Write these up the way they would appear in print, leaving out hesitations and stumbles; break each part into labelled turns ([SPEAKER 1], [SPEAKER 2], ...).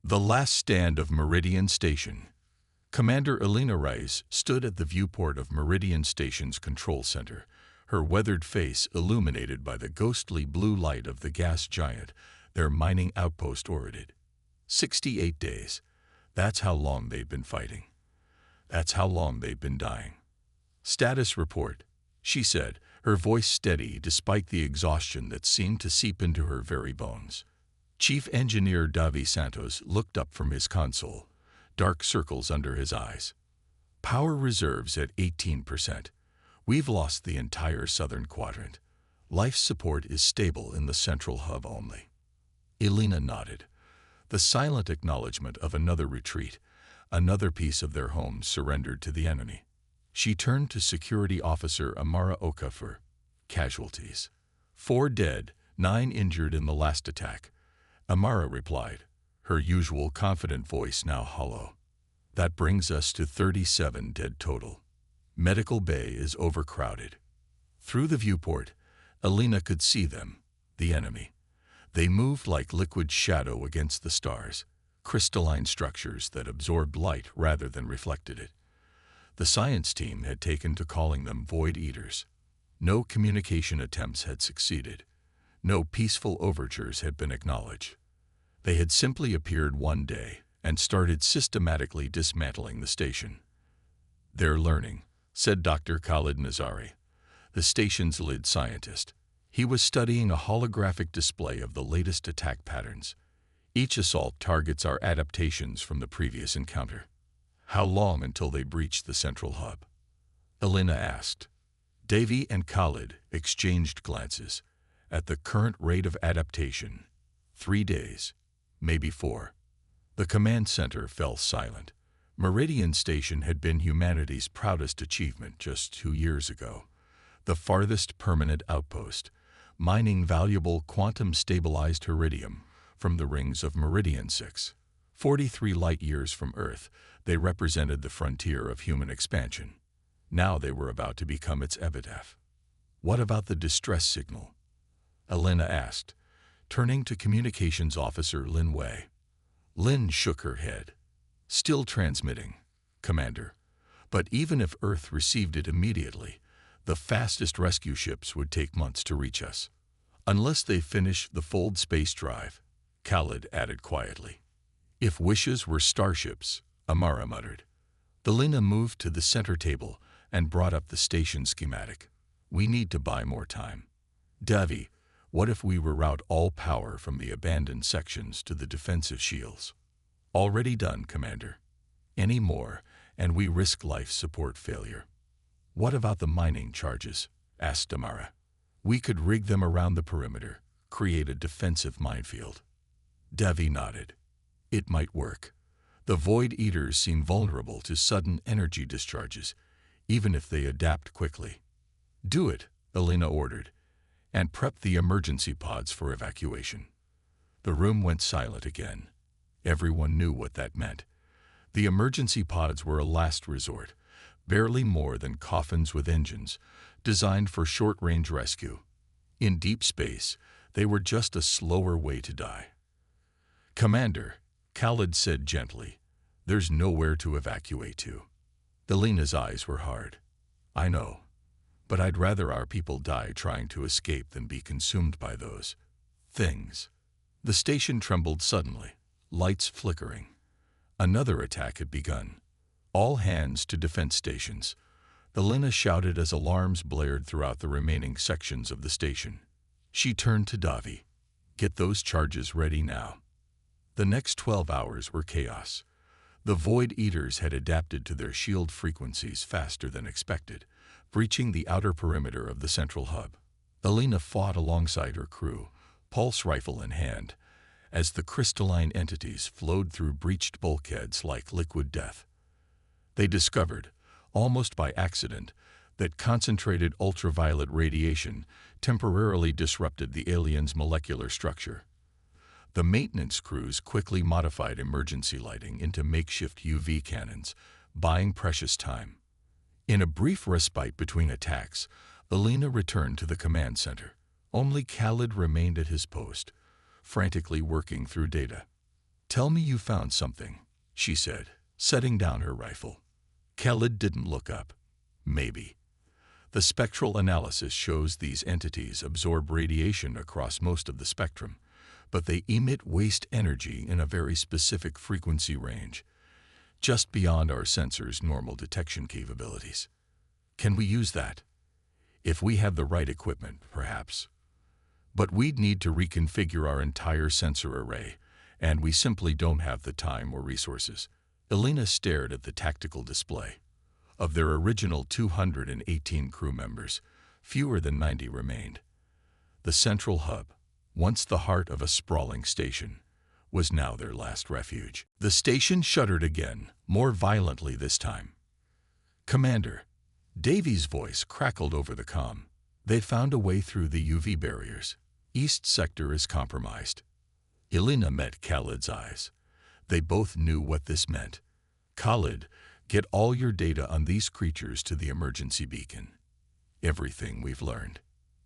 [SPEAKER 1] The last stand of Meridian Station. Commander Elena Rice stood at the viewport of Meridian Station's control center, her weathered face illuminated by the ghostly blue light of the gas giant their mining outpost orbited. 68 days. That's how long they'd been fighting. That's how long they'd been dying. Status report, she said, her voice steady despite the exhaustion that seemed to seep into her very bones. Chief Engineer Davi Santos looked up from his console, dark circles under his eyes. Power reserves at 18%. We've lost the entire southern quadrant. Life support is stable in the central hub only. Elena nodded. The silent acknowledgement of another retreat, another piece of their home surrendered to the enemy. She turned to Security Officer Amara Oka for casualties. 4 dead, 9 injured in the last attack. Amara replied, her usual confident voice now hollow. That brings us to 37 dead total. Medical bay is overcrowded. Through the viewport, Elena could see them, the enemy. They moved like liquid shadow against the stars, crystalline structures that absorbed light rather than reflected it. The science team had taken to calling them Void Eaters. No communication attempts had succeeded. No peaceful overtures had been acknowledged. They had simply appeared one day and started systematically dismantling the station. They're learning, said Dr. Khalid Nazari, the station's lead scientist. He was studying a holographic display of the latest attack patterns. Each assault targets our adaptations from the previous encounter. How long until they breach the central hub? Elena asked. Davy and Khalid exchanged glances. At the current rate of adaptation, 3 days, maybe 4. The command center fell silent. Meridian Station had been humanity's proudest achievement just 2 years ago. The farthest permanent outpost, mining valuable quantum-stabilized iridium from the rings of Meridian 6. 43 light-years from Earth, they represented the frontier of human expansion. Now they were about to become its epitaph. What about the distress signal? Elena asked, turning to Communications Officer Lin Wei. Lin shook her head. Still transmitting, Commander. But even if Earth received it immediately, the fastest rescue ships would take months to reach us. Unless they finish the fold space drive, Khalid added quietly. If wishes were starships, Amara muttered. Elena moved to the center table and brought up the station schematic. We need to buy more time. Davi, what if we reroute all power from the abandoned sections to the defensive shields? Already done, Commander. Any more, and we risk life support failure. What about the mining charges? Asked Amara. We could rig them around the perimeter, create a defensive minefield. Davi nodded. It might work. The Void Eaters seem vulnerable to sudden energy discharges, even if they adapt quickly. Do it, Elena ordered, and prep the emergency pods for evacuation. The room went silent again. Everyone knew what that meant. The emergency pods were a last resort, barely more than coffins with engines, designed for short-range rescue. In deep space, they were just a slower way to die. Commander, Khalid said gently, there's nowhere to evacuate to. Elena's eyes were hard. I know, but I'd rather our people die trying to escape than be consumed by those things. The station trembled suddenly, lights flickering. Another attack had begun. All hands to defense stations. Elena shouted as alarms blared throughout the remaining sections of the station. She turned to Davi. Get those charges ready now. The next 12 hours were chaos. The Void Eaters had adapted to their shield frequencies faster than expected, breaching the outer perimeter of the central hub. Elena fought alongside her crew, pulse rifle in hand, as the crystalline entities flowed through breached bulkheads like liquid death. They discovered, almost by accident, that concentrated ultraviolet radiation temporarily disrupted the aliens' molecular structure. The maintenance crews quickly modified emergency lighting into makeshift UV cannons, buying precious time. In a brief respite between attacks, Elena returned to the command center. Only Khalid remained at his post, frantically working through data. "Tell me you found something," she said, setting down her rifle. Khalid didn't look up. "Maybe. The spectral analysis shows these entities absorb radiation across most of the spectrum, but they emit waste energy in a very specific frequency range, just beyond our sensors' normal detection capabilities. Can we use that? If we have the right equipment, perhaps. But we'd need to reconfigure our entire sensor array, and we simply don't have the time or resources." Elena stared at the tactical display. Of their original 218 crew members, fewer than 90 remained. The central hub, once the heart of a sprawling station, was now their last refuge. The station shuddered again, more violently this time. "Commander," Davy's voice crackled over the comm. "They found a way through the UV barriers. East sector is compromised." Elena met Khalid's eyes. They both knew what this meant. "Khalid, get all your data on these creatures to the emergency beacon. Everything we've learned."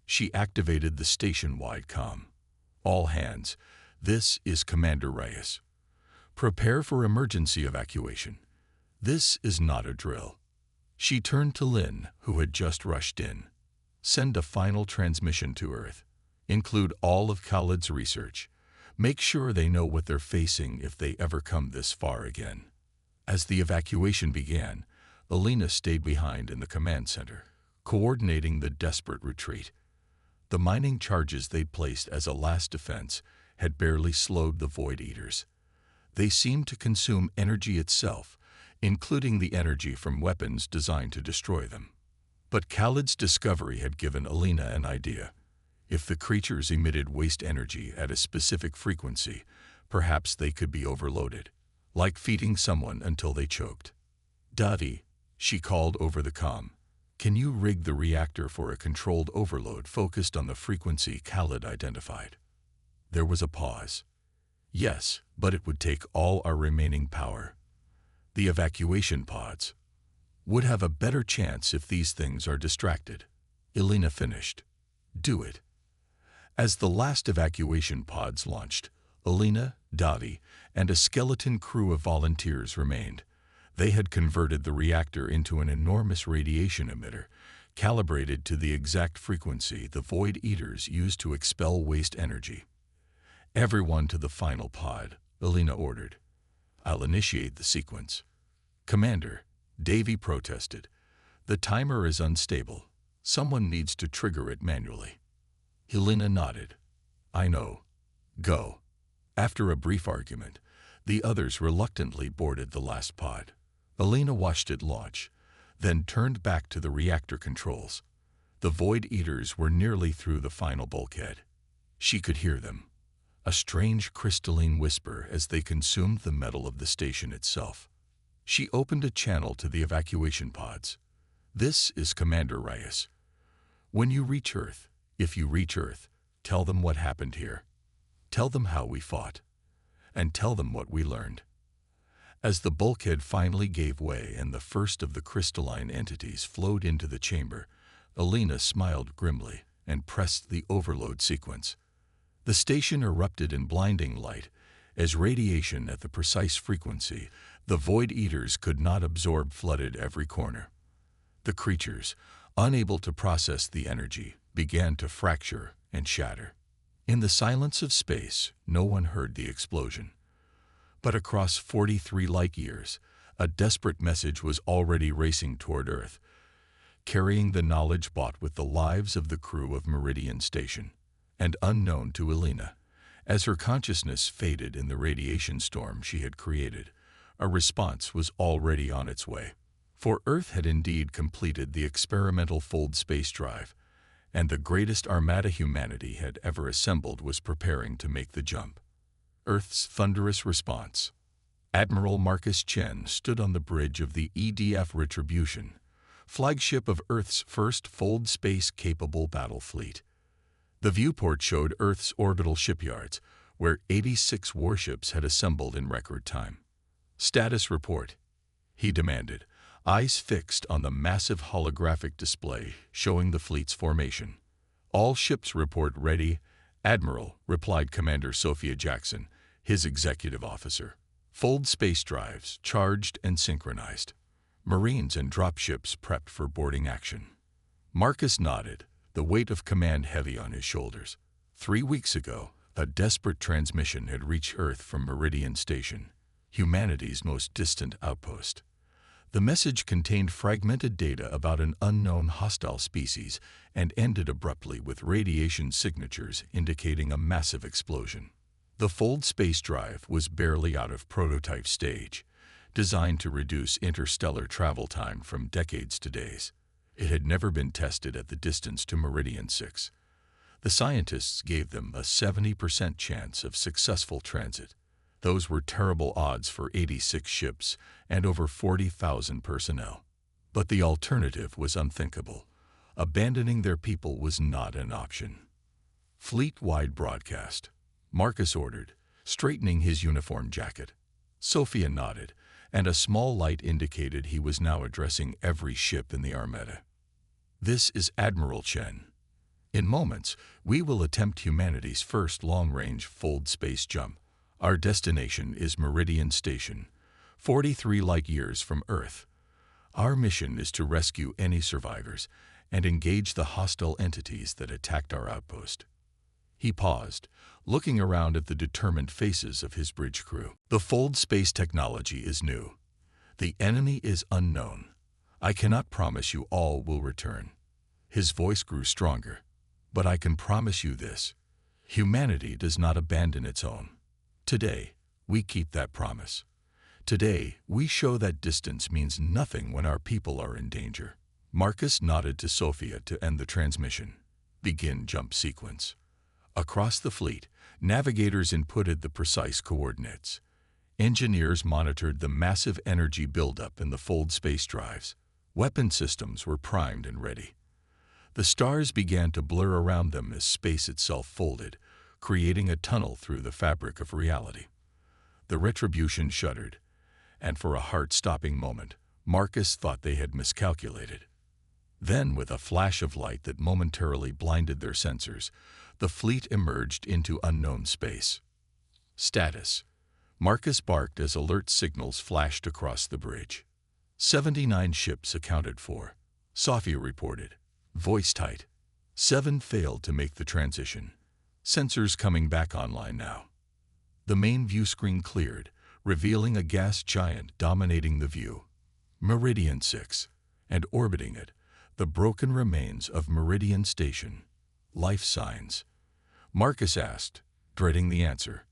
[SPEAKER 1] She activated the station-wide comm. "All hands, this is Commander Reyes. Prepare for emergency evacuation. This is not a drill." She turned to Lynn, who had just rushed in. "Send a final transmission to Earth. Include all of Khalid's research. Make sure they know what they're facing if they ever come this far again." As the evacuation began, Elena stayed behind in the command center, coordinating the desperate retreat. The mining charges they'd placed as a last defense had barely slowed the Void Eaters. They seemed to consume energy itself, including the energy from weapons designed to destroy them. But Khalid's discovery had given Elena an idea. If the creatures emitted waste energy at a specific frequency, perhaps they could be overloaded, like feeding someone until they choked. "Dottie," she called over the comm, "can you rig the reactor for a controlled overload focused on the frequency Khalid identified?" There was a pause. "Yes, but it would take all our remaining power. The evacuation pods would have a better chance if these things are distracted." Elena finished. "Do it." As the last evacuation pods launched, Elena, Dottie, and a skeleton crew of volunteers remained. They had converted the reactor into an enormous radiation emitter, calibrated to the exact frequency the Void Eaters used to expel waste energy. "Everyone to the final pod," Elena ordered. "I'll initiate the sequence." "Commander," Davy protested, "the timer is unstable. Someone needs to trigger it manually." Elena nodded. "I know. Go." After a brief argument, the others reluctantly boarded the last pod. Elena watched it launch, then turned back to the reactor controls. The Void Eaters were nearly through the final bulkhead. She could hear them, a strange crystalline whisper as they consumed the metal of the station itself. She opened a channel to the evacuation pods. "This is Commander Reyes. When you reach Earth, if you reach Earth, tell them what happened here. Tell them how we fought. And tell them what we learned." As the bulkhead finally gave way and the first of the crystalline entities flowed into the chamber, Elena smiled grimly and pressed the overload sequence. The station erupted in blinding light, as radiation at the precise frequency the Void Eaters could not absorb flooded every corner. The creatures, unable to process the energy, began to fracture and shatter. In the silence of space, no one heard the explosion. But across 43 light-years, a desperate message was already racing toward Earth, carrying the knowledge bought with the lives of the crew of Meridian Station. And unknown to Elena, as her consciousness faded in the radiation storm she had created, a response was already on its way. For Earth had indeed completed the experimental fold space drive, and the greatest armada humanity had ever assembled was preparing to make the jump. Earth's thunderous response. Admiral Marcus Chen stood on the bridge of the EDF Retribution, flagship of Earth's first fold space-capable battle fleet. The viewport showed Earth's orbital shipyards, where 86 warships had assembled in record time. "Status report," he demanded, eyes fixed on the massive holographic display showing the fleet's formation. "All ships report ready, Admiral," replied Commander Sophia Jackson, His executive officer. Fold space drives, charged and synchronized. Marines and dropships prepped for boarding action. Marcus nodded, the weight of command heavy on his shoulders. 3 weeks ago, a desperate transmission had reached Earth from Meridian Station, humanity's most distant outpost. The message contained fragmented data about an unknown hostile species and ended abruptly with radiation signatures indicating a massive explosion. The Fold space drive was barely out of prototype stage, designed to reduce interstellar travel time from decades to days. It had never been tested at the distance to Meridian 6. The scientists gave them a 70% chance of successful transit. Those were terrible odds for 86 ships and over 40,000 personnel. But the alternative was unthinkable. Abandoning their people was not an option. Fleet-wide broadcast, Marcus ordered, straightening his uniform jacket. Sophia nodded, and a small light indicated he was now addressing every ship in the Armada. This is Admiral Chen. In moments, we will attempt humanity's first long-range Fold space jump. Our destination is Meridian Station, 43 light-years from Earth. Our mission is to rescue any survivors and engage the hostile entities that attacked our outpost. He paused, looking around at the determined faces of his bridge crew. The Fold space technology is new. The enemy is unknown. I cannot promise you all will return. His voice grew stronger. But I can promise you this. Humanity does not abandon its own. Today, we keep that promise. Today, we show that distance means nothing when our people are in danger. Marcus nodded to Sophia to end the transmission. Begin jump sequence. Across the fleet, navigators inputted the precise coordinates. Engineers monitored the massive energy buildup in the Fold space drives. Weapon systems were primed and ready. The stars began to blur around them as space itself folded, creating a tunnel through the fabric of reality. The Retribution shuddered, and for a heart-stopping moment, Marcus thought they had miscalculated. Then, with a flash of light that momentarily blinded their sensors, the fleet emerged into unknown space. Status. Marcus barked as alert signals flashed across the bridge. 79 ships accounted for, Sophia reported, voice tight. 7 failed to make the transition. Sensors coming back online now. The main view screen cleared, revealing a gas giant dominating the view. Meridian 6, and orbiting it, the broken remains of Meridian Station. Life signs. Marcus asked, dreading the answer.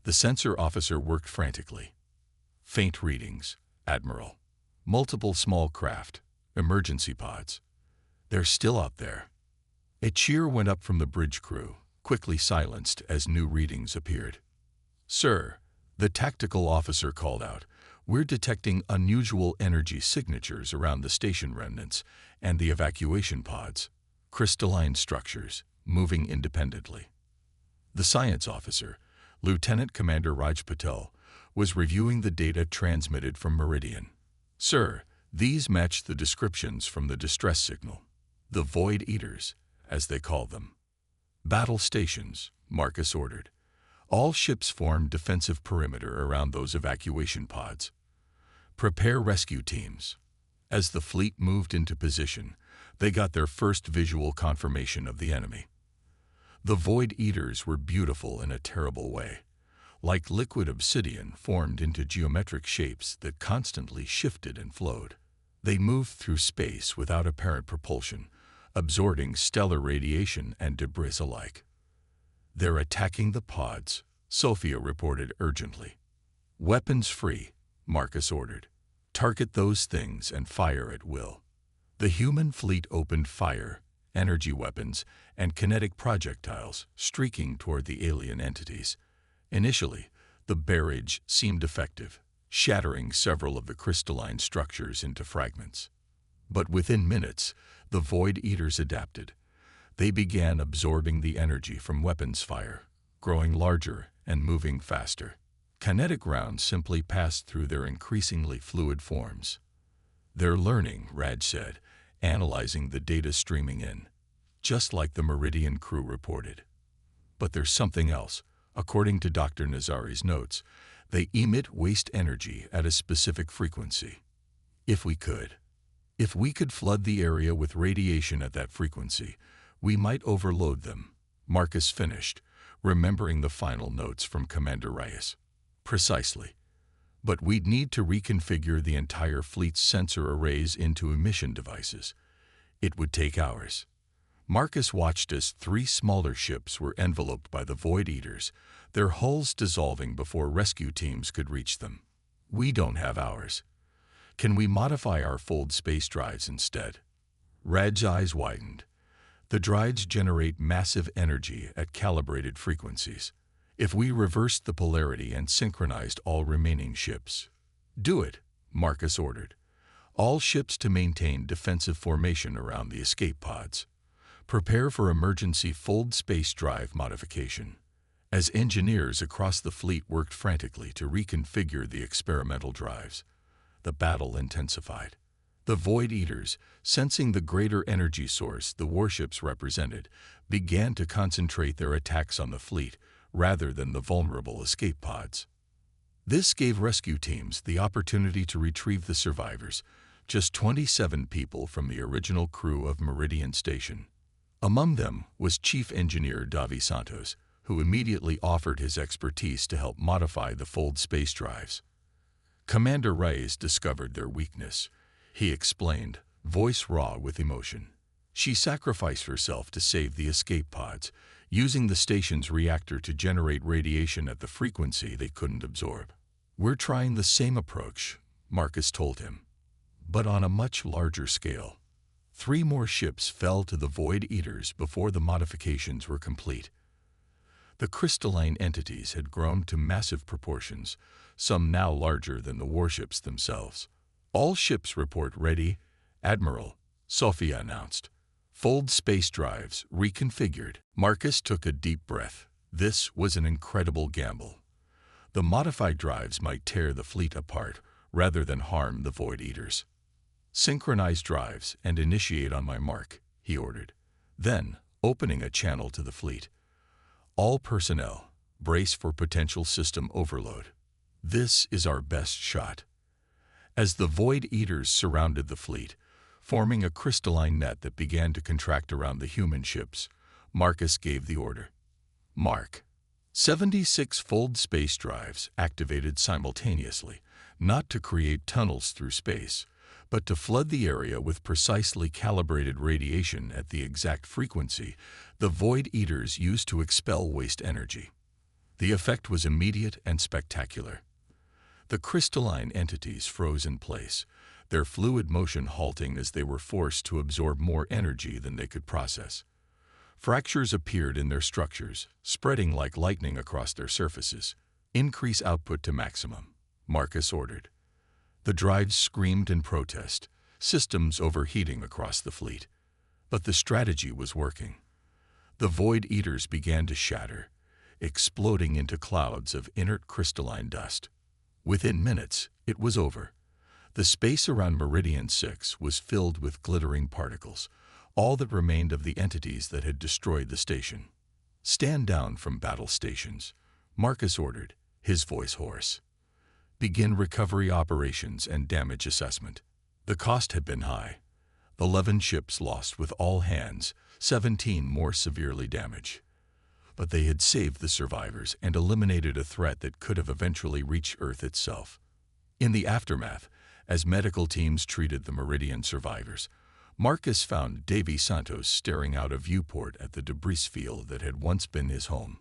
[SPEAKER 1] The sensor officer worked frantically. Faint readings, Admiral. Multiple small craft, emergency pods. They're still out there. A cheer went up from the bridge crew, quickly silenced as new readings appeared. Sir, the tactical officer called out, we're detecting unusual energy signatures around the station remnants and the evacuation pods, crystalline structures, moving independently. The science officer, Lieutenant Commander Raj Patel, was reviewing the data transmitted from Meridian. Sir, these match the descriptions from the distress signal. The Void Eaters, as they call them. Battle stations, Marcus ordered. All ships form defensive perimeter around those evacuation pods. Prepare rescue teams. As the fleet moved into position, they got their first visual confirmation of the enemy. The Void Eaters were beautiful in a terrible way, like liquid obsidian formed into geometric shapes that constantly shifted and flowed. They moved through space without apparent propulsion, absorbing stellar radiation and debris alike. They're attacking the pods, Sophia reported urgently. Weapons free, Marcus ordered. Target those things and fire at will. The human fleet opened fire, energy weapons, and kinetic projectiles streaking toward the alien entities. Initially, the barrage seemed effective, shattering several of the crystalline structures into fragments. But within minutes, the Void Eaters adapted. They began absorbing the energy from weapons fire, growing larger and moving faster. Kinetic rounds simply passed through their increasingly fluid forms. They're learning, Raj said, analyzing the data streaming in, just like the Meridian crew reported. But there's something else, According to Dr. Nazari's notes, they emit waste energy at a specific frequency. If we could flood the area with radiation at that frequency, we might overload them, Marcus finished, remembering the final notes from Commander Reyes. Precisely. But we'd need to reconfigure the entire fleet's sensor arrays into emission devices. It would take hours. Marcus watched as 3 smaller ships were enveloped by the Void Eaters, their hulls dissolving before rescue teams could reach them. We don't have hours. Can we modify our fold space drives instead? Rad's eyes widened. The drives generate massive energy at calibrated frequencies. If we reversed the polarity and synchronized all remaining ships. Do it, Marcus ordered. All ships to maintain defensive formation around the escape pods. Prepare for emergency fold space drive modification. As engineers across the fleet worked frantically to reconfigure the experimental drives, the battle intensified. The Void Eaters, sensing the greater energy source the warships represented, began to concentrate their attacks on the fleet rather than the vulnerable escape pods. This gave rescue teams the opportunity to retrieve the survivors, just 27 people from the original crew of Meridian Station. Among them was Chief Engineer Davi Santos, who immediately offered his expertise to help modify the fold space drives. Commander Reyes discovered their weakness. He explained, voice raw with emotion. She sacrificed herself to save the escape pods, using the station's reactor to generate radiation at the frequency they couldn't absorb. We're trying the same approach, Marcus told him, but on a much larger scale. 3 more ships fell to the Void Eaters before the modifications were complete. The crystalline entities had grown to massive proportions, some now larger than the warships themselves. All ships report ready, Admiral, Sophia announced. Fold space drives reconfigured. Marcus took a deep breath. This was an incredible gamble. The modified drives might tear the fleet apart rather than harm the Void Eaters. Synchronize drives and initiate on my mark, he ordered. Then, opening a channel to the fleet. All personnel, brace for potential system overload. This is our best shot. As the Void Eaters surrounded the fleet, forming a crystalline net that began to contract around the human ships, Marcus gave the order. Mark. 76 fold space drives activated simultaneously, not to create tunnels through space, but to flood the area with precisely calibrated radiation at the exact frequency the Void Eaters used to expel waste energy. The effect was immediate and spectacular. The crystalline entities froze in place, their fluid motion halting as they were forced to absorb more energy than they could process. Fractures appeared in their structures, spreading like lightning across their surfaces. Increase output to maximum, Marcus ordered. The drives screamed in protest, systems overheating across the fleet. But the strategy was working. The Void Eaters began to shatter, exploding into clouds of inert crystalline dust. Within minutes, it was over. The space around Meridian 6 was filled with glittering particles, all that remained of the entities that had destroyed the station. Stand down from battle stations, Marcus ordered, his voice hoarse. Begin recovery operations and damage assessment. The cost had been high. 11 ships lost with all hands, 17 more severely damaged. But they had saved the survivors and eliminated a threat that could have eventually reached Earth itself. In the aftermath, as medical teams treated the Meridian survivors, Marcus found Davy Santos staring out a viewport at the debris field that had once been his home.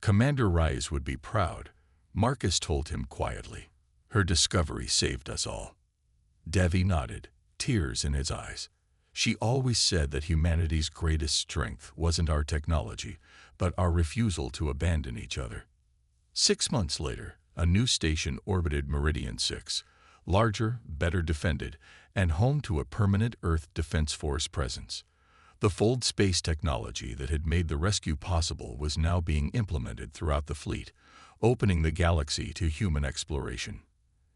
[SPEAKER 1] Commander Reyes would be proud, Marcus told him quietly. Her discovery saved us all. Davy nodded, tears in his eyes. She always said that humanity's greatest strength wasn't our technology, but our refusal to abandon each other. 6 months later, a new station orbited Meridian 6, larger, better defended, and home to a permanent Earth Defense Force presence. The fold space technology that had made the rescue possible was now being implemented throughout the fleet, opening the galaxy to human exploration.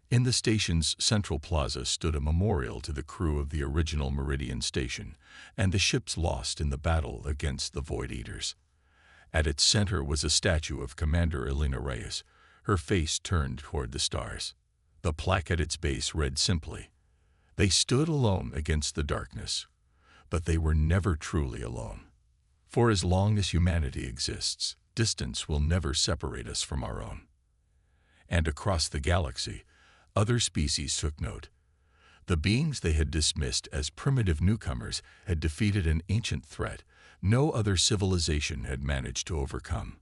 [SPEAKER 1] In the station's central plaza stood a memorial to the crew of the original Meridian Station and the ships lost in the battle against the Void Eaters. At its center was a statue of Commander Elena Reyes, her face turned toward the stars. The plaque at its base read simply, "They stood alone against the darkness, but they were never truly alone. For as long as humanity exists, distance will never separate us from our own." And across the galaxy, other species took note. The beings they had dismissed as primitive newcomers had defeated an ancient threat no other civilization had managed to overcome.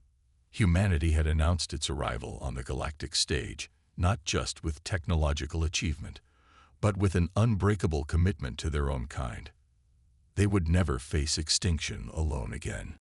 [SPEAKER 1] Humanity had announced its arrival on the galactic stage, not just with technological achievement, but with an unbreakable commitment to their own kind. They would never face extinction alone again.